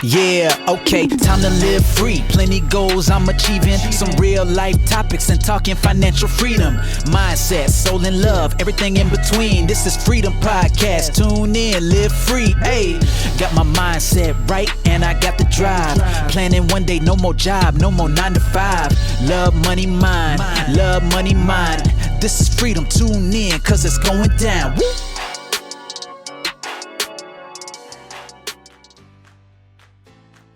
Yeah, okay, time to live free. Plenty goals I'm achieving. Some real life topics and talking financial freedom. Mindset, soul and love, everything in between. This is Freedom Podcast. Tune in, live free. Hey, got my mindset right and I got the drive. Planning one day, no more job, no more 9 to 5. Love money, mine. Love money, mine. This is freedom. Tune in, cause it's going down. Woo!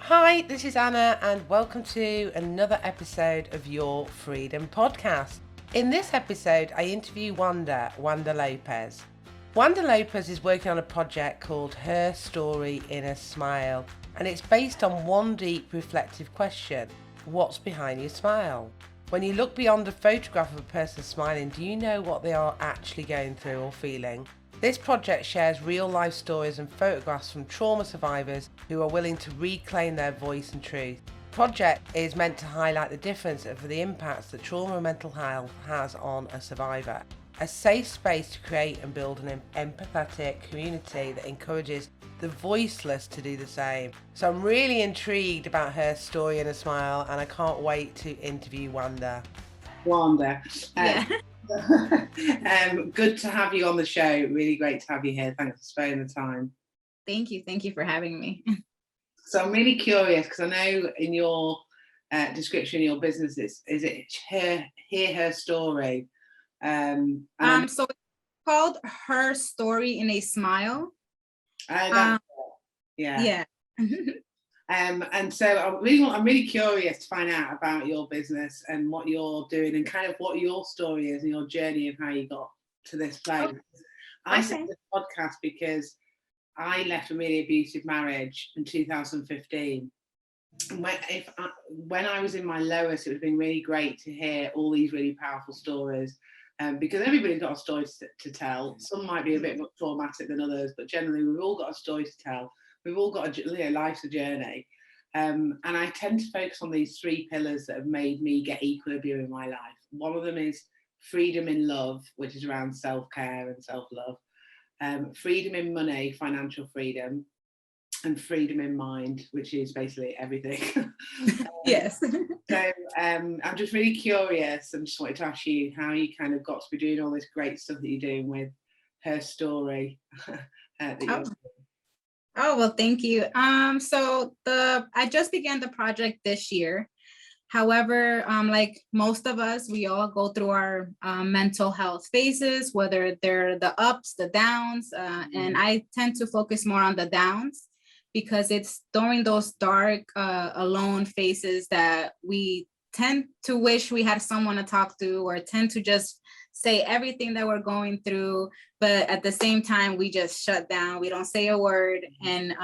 Hi, this is Anna and welcome to another episode of Your Freedom Podcast. In this episode, I interview Wanda Lopez. Wanda Lopez is working on a project called Her Story in a Smile, and it's based on one deep reflective question: what's behind your smile? When you look beyond a photograph of a person smiling, do you know what they are actually going through or feeling? This project shares real-life stories and photographs from trauma survivors who are willing to reclaim their voice and truth. The project is meant to highlight the difference of the impacts that trauma and mental health has on a survivor. A safe space to create and build an empathetic community that encourages the voiceless to do the same. So I'm really intrigued about Her Story in a Smile, and I can't wait to interview Wanda. Good to have you on the show. Really great to have you here. Thanks for sparing the time. Thank you for having me. So I'm really curious because I know in your description of your business is it hear her story. So it's called Her Story in a Smile. Yeah. And so I'm really curious to find out about your business and what you're doing and kind of what your story is and your journey of how you got to this place. Okay. I set this podcast because I left a really abusive marriage in 2015. And when I was in my lowest, it would have been really great to hear all these really powerful stories. Because everybody's got a story to tell. Some might be a bit more traumatic than others, but generally we've all got a story to tell. We've all got life's a journey. And I tend to focus on these 3 pillars that have made me get equilibrium in my life. One of them is freedom in love, which is around self-care and self-love. Freedom in money, financial freedom. And freedom in mind, which is basically everything. Yes. So I'm just really curious and just wanted to ask you how you kind of got to be doing all this great stuff that you're doing with Her Story. Well, thank you. So I just began the project this year. However, like most of us, we all go through our mental health phases, whether they're the ups, the downs, and I tend to focus more on the downs because it's during those dark, alone phases that we tend to wish we had someone to talk to or tend to just say everything that we're going through, but at the same time we just shut down, we don't say a word, and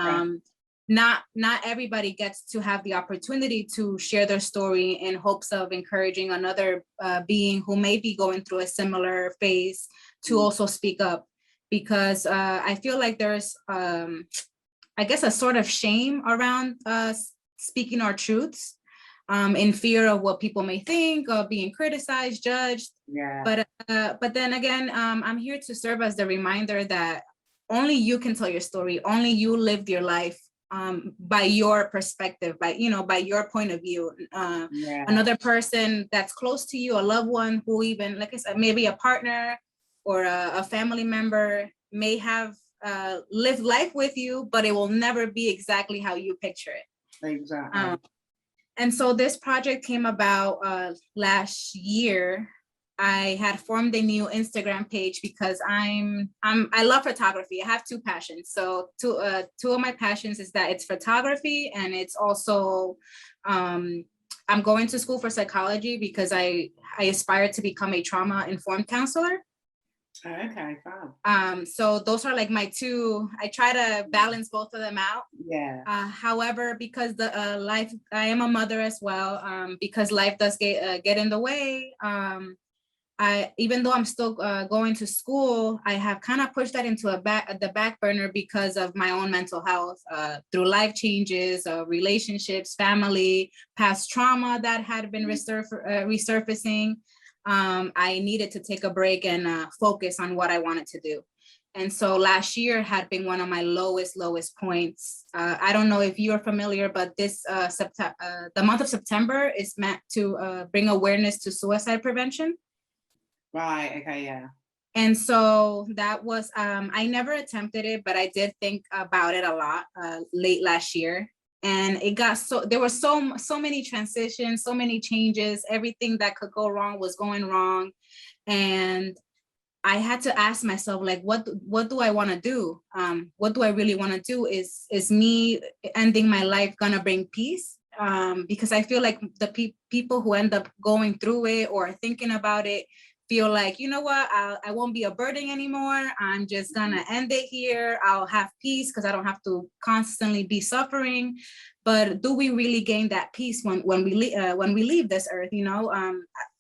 not everybody gets to have the opportunity to share their story in hopes of encouraging another being who may be going through a similar phase to also speak up, because I feel like there's I guess a sort of shame around speaking our truths, in fear of what people may think, of being criticized, judged. Yeah. But then again, I'm here to serve as the reminder that only you can tell your story. Only you lived your life by your perspective, by your point of view. Another person that's close to you, a loved one who even, like I said, maybe a partner or a family member may have lived life with you, but it will never be exactly how you picture it. Exactly. And so this project came about last year. I had formed a new Instagram page because I love photography. I have 2 passions. So two of my passions is that it's photography, and it's also I'm going to school for psychology because I aspire to become a trauma-informed counselor. Okay, fab. So those are like my 2. I try to balance both of them out. Yeah. However, because the life, I am a mother as well. Because life does get in the way. Even though I'm still going to school, I have kind of pushed that into the back burner because of my own mental health, through life changes, relationships, family, past trauma that had been resurfacing. I needed to take a break and focus on what I wanted to do. And so last year had been one of my lowest points. I don't know if you're familiar, but this the month of September is meant to bring awareness to suicide prevention. Right, okay, yeah. And so that was, I never attempted it, but I did think about it a lot late last year. And it got there were so many transitions, so many changes, everything that could go wrong was going wrong. And I had to ask myself, like, what do I want to do? What do I really want to do? Is me ending my life gonna bring peace? Because I feel like the people who end up going through it or thinking about it feel like, you know what, I won't be a burden anymore. I'm just gonna end it here. I'll have peace because I don't have to constantly be suffering. But do we really gain that peace when we leave this earth? You know,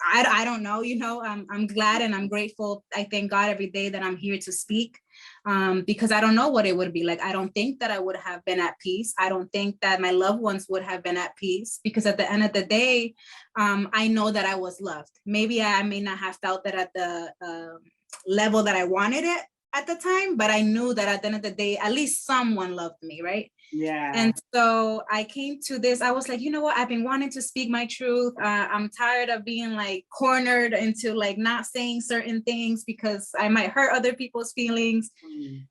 I don't know. You know, I'm glad and I'm grateful. I thank God every day that I'm here to speak, because I don't know what it would be like. I don't think that I would have been at peace. I don't think that my loved ones would have been at peace, because at the end of the day, I know that I was loved. Maybe I may not have felt that at the level that I wanted it at the time, but I knew that at the end of the day, at least someone loved me, right? Yeah. And so I came to this, I was like, you know what, I've been wanting to speak my truth. I'm tired of being like cornered into like not saying certain things because I might hurt other people's feelings.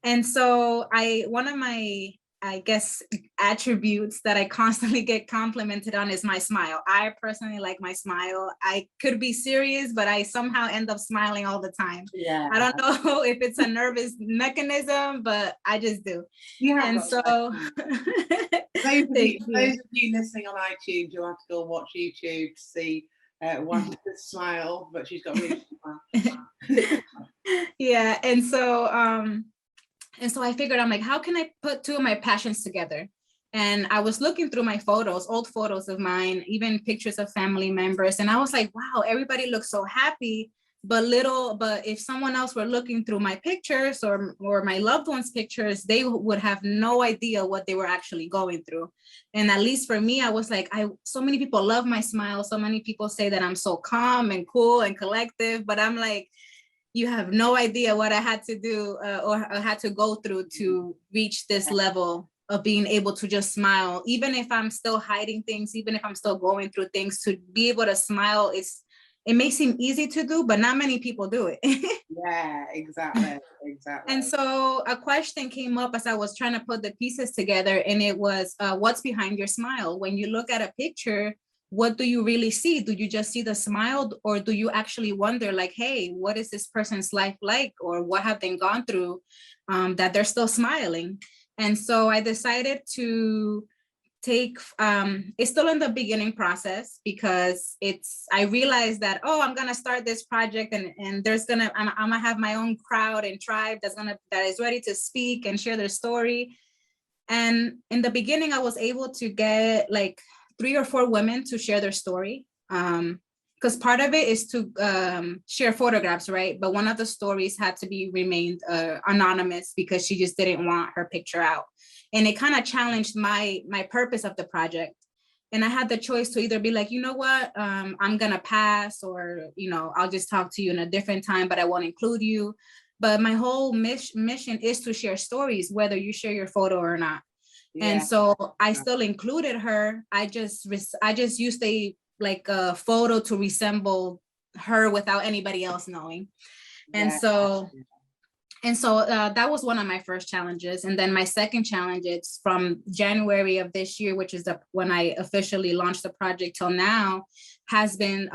And so one of my, I guess, attributes that I constantly get complimented on is my smile. I personally like my smile. I could be serious, but I somehow end up smiling all the time. Yeah. I don't know if it's a nervous mechanism, but I just do. Yeah. And so those of you listening on iTunes, you'll have to go and watch YouTube to see Wanda's smile, but she's got really smile. Yeah. And so I figured, I'm like, how can I put two of my passions together? And I was looking through my photos, old photos of mine, even pictures of family members. And I was like, wow, everybody looks so happy, but if someone else were looking through my pictures or my loved ones' pictures, they would have no idea what they were actually going through. And at least for me, I was like, so many people love my smile. So many people say that I'm so calm and cool and collective, but I'm like, you have no idea what I had to do or I had to go through to reach this level of being able to just smile, even if I'm still hiding things, even if I'm still going through things. To be able to smile, it may seem easy to do, but not many people do it. Yeah, exactly. And so a question came up as I was trying to put the pieces together, and it was, what's behind your smile? When you look at a picture, what do you really see? Do you just see the smile, or do you actually wonder, like, hey, what is this person's life like, or what have they gone through that they're still smiling? And so I decided to take, it's still in the beginning process, because I realized that, I'm gonna start this project and I'm gonna have my own crowd and tribe that is ready to speak and share their story. And in the beginning, I was able to get like 3 or 4 women to share their story, because part of it is to share photographs, right? But one of the stories had to be remained anonymous because she just didn't want her picture out. And it kind of challenged my purpose of the project. And I had the choice to either be like, you know what, I'm gonna pass, or, I'll just talk to you in a different time, but I won't include you. But my whole mission is to share stories, whether you share your photo or not. Yeah. And so I still included her. I just used a photo to resemble her without anybody else knowing. And so that was one of my first challenges. And then my second challenge, it's from January of this year, which is when I officially launched the project till now, has been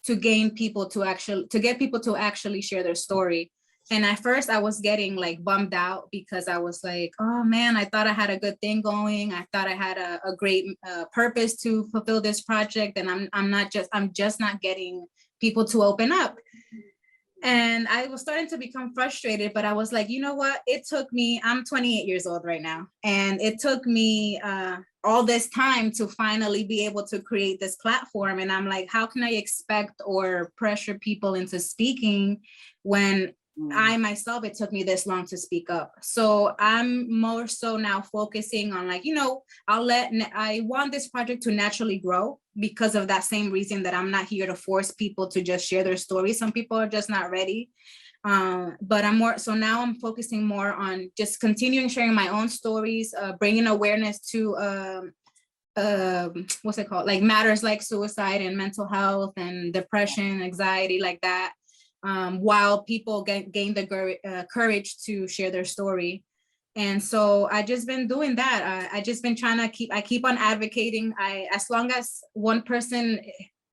to get people to actually share their story. And at first I was getting like bummed out, because I was like, oh man, I thought I had a good thing going. I thought I had a great purpose to fulfill this project. And I'm just not getting people to open up. And I was starting to become frustrated, but I was like, you know what? It took me, I'm 28 years old right now. And it took me all this time to finally be able to create this platform. And I'm like, how can I expect or pressure people into speaking when I myself, it took me this long to speak up? So I'm more so now focusing on like, I want this project to naturally grow, because of that same reason that I'm not here to force people to just share their stories. Some people are just not ready. But now I'm focusing more on just continuing sharing my own stories, bringing awareness to what's it called, like matters like suicide and mental health and depression, anxiety, like that, while people gain the courage to share their story. And so I just been doing that. I just been trying to keep on advocating. As long as one person,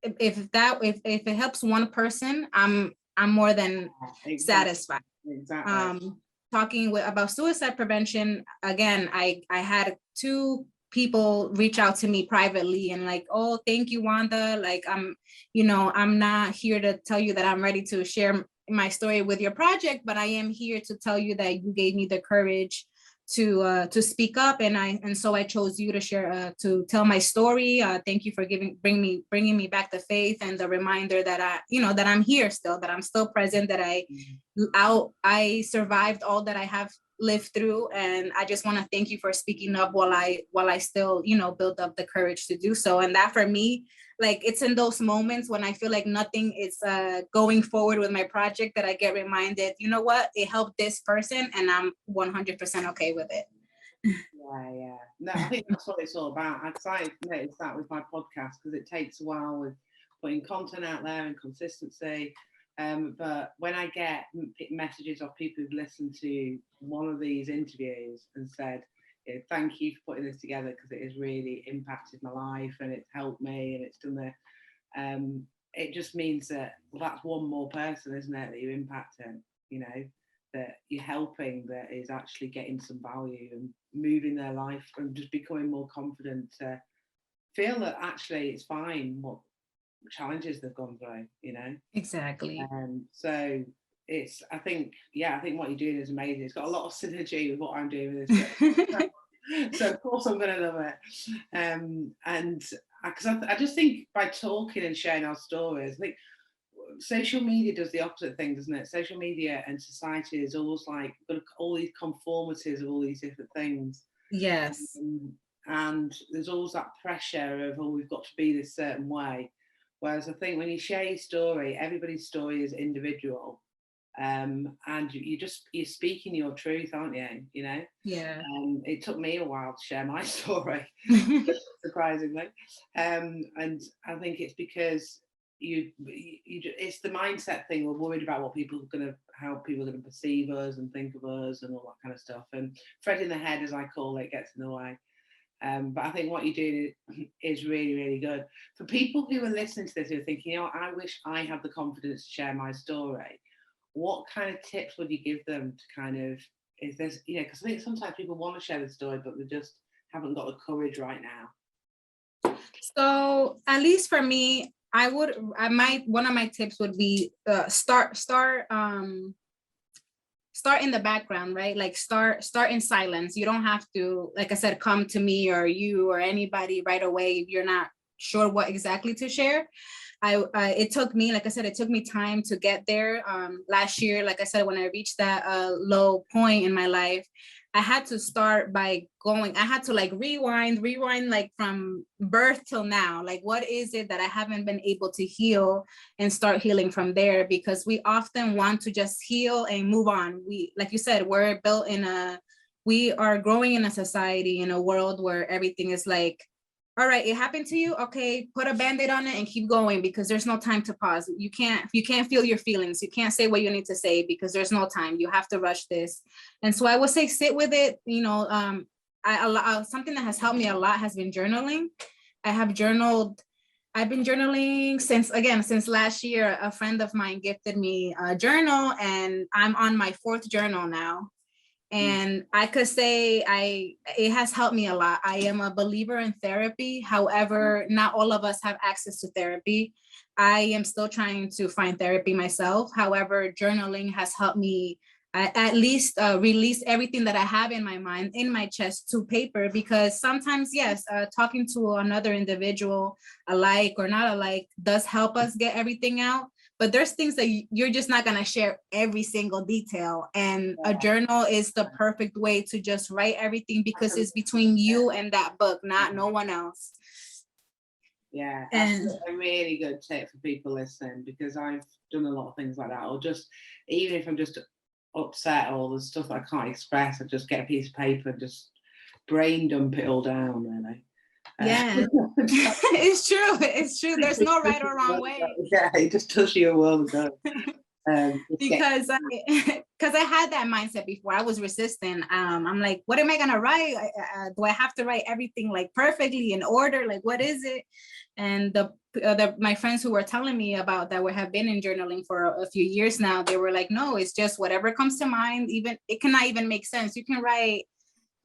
if it helps one person, I'm more than satisfied. Exactly. Talking about suicide prevention, again, I had 2 people reach out to me privately and like, oh, thank you, Wanda. Like, I'm not here to tell you that I'm ready to share my story with your project, but I am here to tell you that you gave me the courage to speak up, and so I chose you to share, to tell my story. Thank you for bringing me back the faith and the reminder that that I'm here still, that I'm still present, that I survived all that I have lived through, and I just want to thank you for speaking up while I still build up the courage to do so. And that for me, like, it's in those moments when I feel like nothing is going forward with my project that I get reminded, you know what, it helped this person, and I'm 100% okay with it. Yeah. No, I think that's what it's all about. I've noticed that with my podcast, because it takes a while with putting content out there and consistency. But when I get messages of people who've listened to one of these interviews and said, thank you for putting this together, because it has really impacted my life and it's helped me and it's done the, it just means that, well, that's one more person, isn't it, that you're impacting, that you're helping, that is actually getting some value and moving their life and just becoming more confident to feel that actually it's fine what challenges they've gone through, Exactly. So I think what you're doing is amazing. It's got a lot of synergy with what I'm doing with this. So of course I'm going to love it. And because I just think by talking and sharing our stories, I think social media does the opposite thing, doesn't it? Social media and society is almost like got all these conformities of all these different things. Yes. And there's always that pressure of, oh, we've got to be this certain way. Whereas I think when you share your story, everybody's story is individual. And you're speaking your truth, aren't you? Yeah. It took me a while to share my story, surprisingly. And I think it's because it's the mindset thing. We're worried about how people are going to perceive us and think of us and all that kind of stuff. And Fred in the head, as I call it, gets in the way. But I think what you're doing is really, really good. For people who are listening to this, who are thinking, I wish I had the confidence to share my story, what kind of tips would you give them to kind of, is this, because I think sometimes people want to share the story, but they just haven't got the courage right now. So at least for me, one of my tips would be start in the background, right? Like start in silence. You don't have to, like I said, come to me or you or anybody right away if you're not sure what exactly to share. It took me, like I said, it took me time to get there. Last year, like I said, when I reached that low point in my life, I had to start by I had to like rewind like from birth till now. Like, what is it that I haven't been able to heal, and start healing from there? Because we often want to just heal and move on. Like you said, we are growing in a society, in a world where everything is like, all right, it happened to you. Okay, put a Band-Aid on it and keep going, because there's no time to pause. You can't feel your feelings. You can't say what you need to say because there's no time. You have to rush this. And so I would say sit with it. Something that has helped me a lot has been journaling. I've been journaling since last year. A friend of mine gifted me a journal, and I'm on my 4th journal now. And I could say it has helped me a lot. I am a believer in therapy. However, not all of us have access to therapy. I am still trying to find therapy myself. However, journaling has helped me at least release everything that I have in my mind, in my chest, to paper. Because sometimes, yes, talking to another individual, alike or not alike, does help us get everything out. But there's things that you're just not going to share every single detail. And a journal is the perfect way to just write everything, because it's between you and that book, not no one else. Yeah, And that's a really good tip for people listening, because I've done a lot of things like that. Or just, even if I'm just upset or there's stuff I can't express, I just get a piece of paper and just brain dump it all down, really. yeah, it's true. It's true. There's no right or wrong way. Yeah, it just does you a world of good. Because I had that mindset before. I was resistant. I'm like, what am I gonna write? Do I have to write everything like perfectly in order? Like, what is it? And my friends who were telling me about that, we have been in journaling for a few years now, they were like, no, it's just whatever comes to mind. Even it cannot even make sense. You can write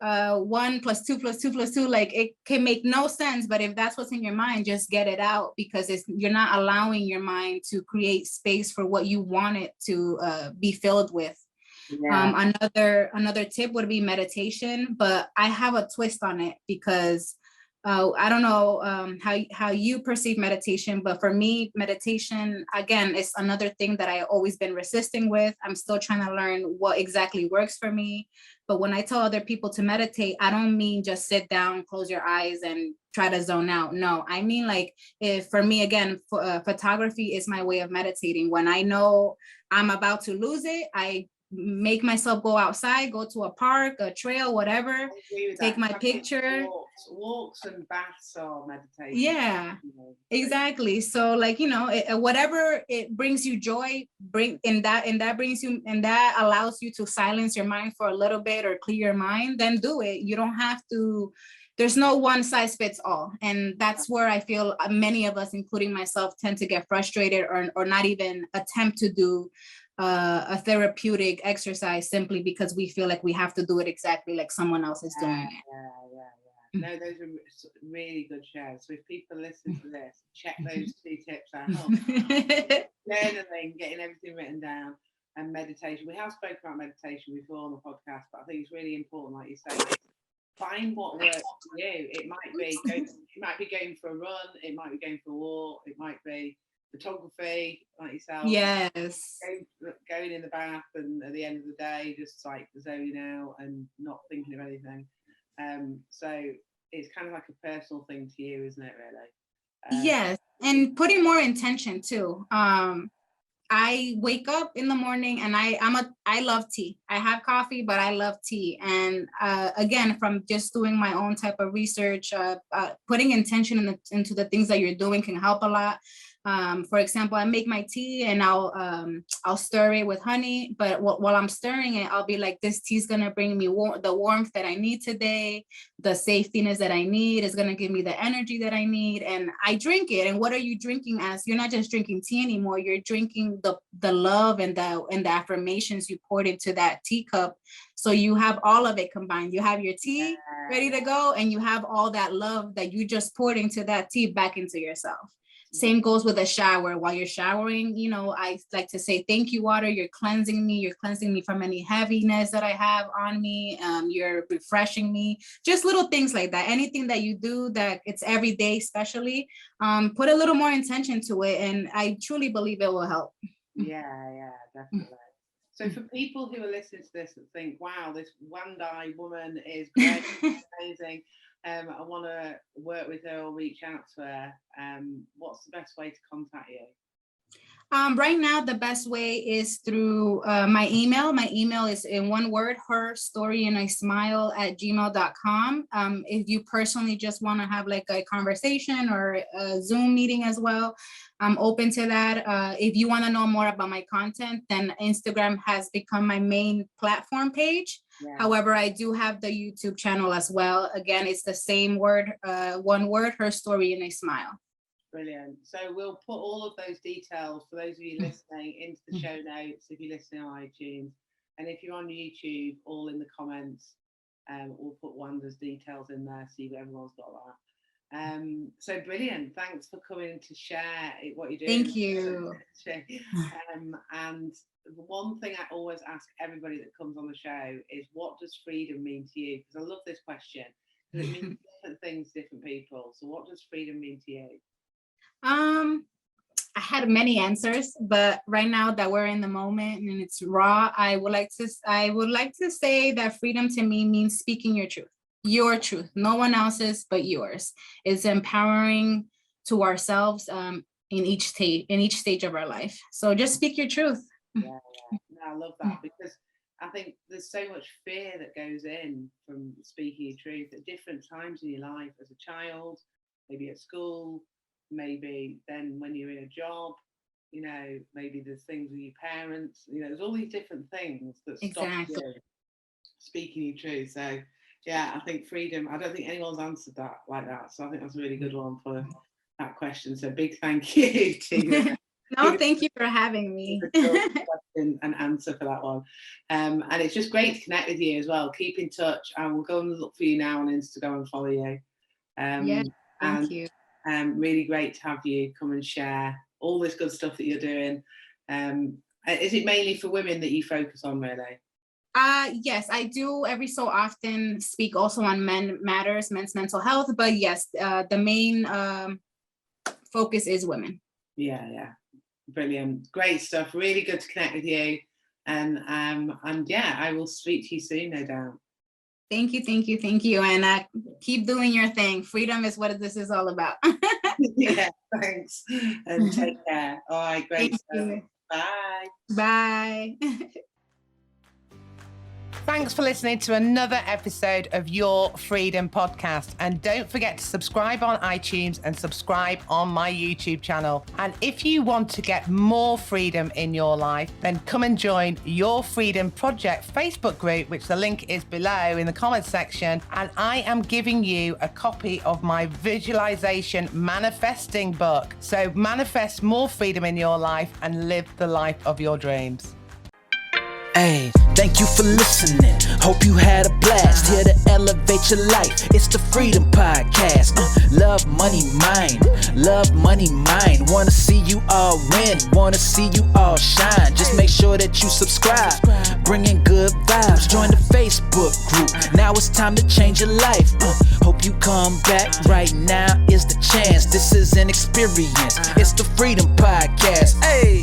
1 + 2 + 2 + 2, like it can make no sense, but if that's what's in your mind, just get it out, because you're not allowing your mind to create space for what you want it to be filled with. Yeah. Another tip would be meditation, but I have a twist on it, because I don't know how you perceive meditation, but for me, meditation, again, is another thing that I've always been resisting with. I'm still trying to learn what exactly works for me. But when I tell other people to meditate, I don't mean just sit down, close your eyes, and try to zone out. No, I mean, like, if for me, again, photography is my way of meditating. When I know I'm about to lose it, I make myself go outside, go to a park, a trail, whatever, take my picture. Walks and baths are meditation. Yeah, exactly. So, like, whatever it brings you joy, that allows you to silence your mind for a little bit or clear your mind, then do it. You don't have to. There's no one size fits all. And that's where I feel many of us, including myself, tend to get frustrated or not even attempt to do a therapeutic exercise, simply because we feel like we have to do it exactly like someone else is doing it. Yeah. No, those are really good shares. So if people listen to this, check those 2 tips out. Journaling, getting everything written down, and meditation. We have spoken about meditation before on the podcast, but I think it's really important, like you say, find what works for you. It might be going for a run, it might be going for a walk, it might be photography, like yourself. Yes. Going in the bath, and at the end of the day, just like zoning out and not thinking of anything. So it's kind of like a personal thing to you, isn't it, really? Yes, and putting more intention too. I wake up in the morning and I love tea. I have coffee, but I love tea. And again, from just doing my own type of research, putting intention into the things that you're doing can help a lot. For example, I make my tea and I'll stir it with honey, but while I'm stirring it, I'll be like, this tea is gonna bring me the warmth that I need today, the safetiness that I need, is gonna give me the energy that I need, and I drink it. And what are you drinking as? You're not just drinking tea anymore. You're drinking the love and the affirmations you poured into that teacup. So you have all of it combined. You have your tea ready to go, and you have all that love that you just poured into that tea back into yourself. Same goes with a shower. While you're showering, I like to say, thank you, water. You're cleansing me. You're cleansing me from any heaviness that I have on me. You're refreshing me. Just little things like that. Anything that you do that it's every day, especially, put a little more intention to it. And I truly believe it will help. Yeah, definitely. So for people who are listening to this and think, wow, this Wanda woman is great, amazing. I want to work with her or reach out to her. What's the best way to contact you? Right now, the best way is through my email. My email is in one word, herstoryandismile@gmail.com. If you personally just want to have like a conversation or a Zoom meeting as well, I'm open to that. If you want to know more about my content, then Instagram has become my main platform page. Yeah. However, I do have the YouTube channel as well. Again, it's the same word, one word, Her Story and a Smile. Brilliant. So we'll put all of those details for those of you listening into the show notes if you're listening on iTunes. And if you're on YouTube, all in the comments. We'll put Wanda's details in there so everyone's got that. So brilliant. Thanks for coming to share what you're doing. Thank you. And one thing I always ask everybody that comes on the show is, what does freedom mean to you? Because I love this question, because it means different things to different people. So what does freedom mean to you? I had many answers, but right now that we're in the moment and it's raw, I would like to say that freedom to me means speaking your truth, no one else's but yours. It's empowering to ourselves in each stage of our life. So just speak your truth. Yeah. No, I love that, because I think there's so much fear that goes in from speaking your truth at different times in your life, as a child, maybe at school, maybe then when you're in a job, you know, maybe there's things with your parents, you know, there's all these different things that stop you speaking your truth. So yeah, I think freedom, I don't think anyone's answered that like that. So I think that's a really good one for that question. So big thank you to No, thank you for having me. Question and answer for that one. And it's just great to connect with you as well. Keep in touch. I will go and look for you now on Instagram and follow you. Thank you. Really great to have you come and share all this good stuff that you're doing. Is it mainly for women that you focus on, really? Yes, I do every so often speak also on men's mental health, but yes, the main focus is women. Yeah. Brilliant. Great stuff. Really good to connect with you. And yeah, I will speak to you soon, no doubt. Thank you. And keep doing your thing. Freedom is what this is all about. Yeah, thanks. And take care. All right, great stuff. Bye. Bye. Thanks for listening to another episode of Your Freedom Podcast. And don't forget to subscribe on iTunes and subscribe on my YouTube channel. And if you want to get more freedom in your life, then come and join Your Freedom Project Facebook group, which the link is below in the comments section. And I am giving you a copy of my visualization manifesting book. So manifest more freedom in your life and live the life of your dreams. Hey, thank you for listening. Hope you had a blast. Here to elevate your life. It's the Freedom Podcast. Love, money, mine. Love, money, mine. Wanna see you all win. Wanna see you all shine. Just make sure that you subscribe. Bringing good vibes. Join the Facebook group. Now it's time to change your life. Hope you come back. Right now is the chance. This is an experience. It's the Freedom Podcast. Hey.